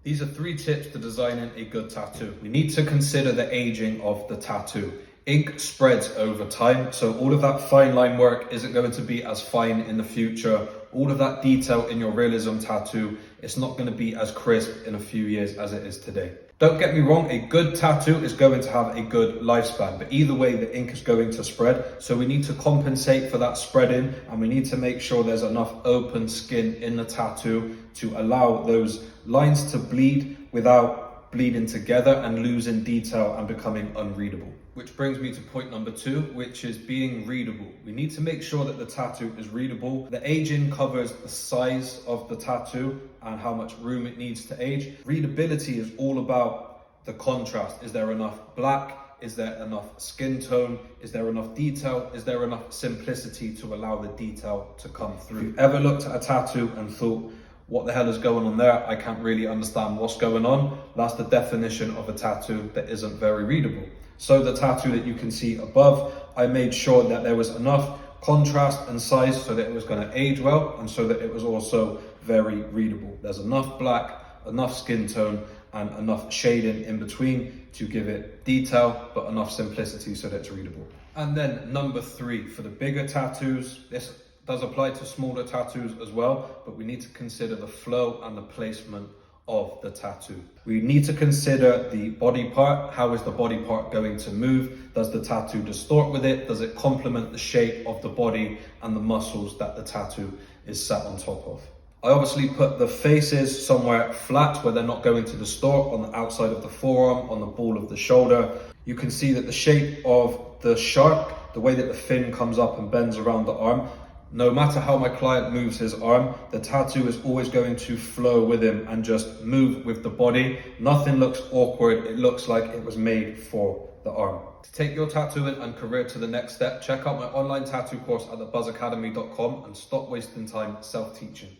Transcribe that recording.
These are 3 tips to designing a good tattoo. We need to consider the aging of the tattoo. Ink spreads over time, so all of that fine line work isn't going to be as fine in the future. All of that detail in your realism tattoo, it's not going to be as crisp in a few years as it is today. Don't get me wrong, a good tattoo is going to have a good lifespan, but either way the ink is going to spread, so we need to compensate for that spreading, and we need to make sure there's enough open skin in the tattoo to allow those lines to bleed without bleeding together and losing detail and becoming unreadable. Which brings me to point number 2, which is being readable. We need to make sure that the tattoo is readable. The aging covers the size of the tattoo and how much room it needs to age. Readability is all about the contrast. Is there enough black? Is there enough skin tone? Is there enough detail? Is there enough simplicity to allow the detail to come through? If you've ever looked at a tattoo and thought, what the hell is going on there? I can't really understand what's going on. That's the definition of a tattoo that isn't very readable. So the tattoo that you can see above, I made sure that there was enough contrast and size so that it was going to age well and so that it was also very readable. There's enough black, enough skin tone and enough shading in between to give it detail, but enough simplicity so that it's readable. And then number 3, for the bigger tattoos, this does apply to smaller tattoos as well, but we need to consider the flow and the placement of the tattoo. We need to consider the body part. How is the body part going to move? Does the tattoo distort with it? Does it complement the shape of the body and the muscles that the tattoo is sat on top of? I obviously put the faces somewhere flat where they're not going to distort, on the outside of the forearm, on the ball of the shoulder. You can see that the shape of the shark, the way that the fin comes up and bends around the arm, no matter how my client moves his arm, the tattoo is always going to flow with him and just move with the body. Nothing looks awkward. It looks like it was made for the arm. To take your tattooing and career to the next step, check out my online tattoo course at thebuzzacademy.com and stop wasting time self-teaching.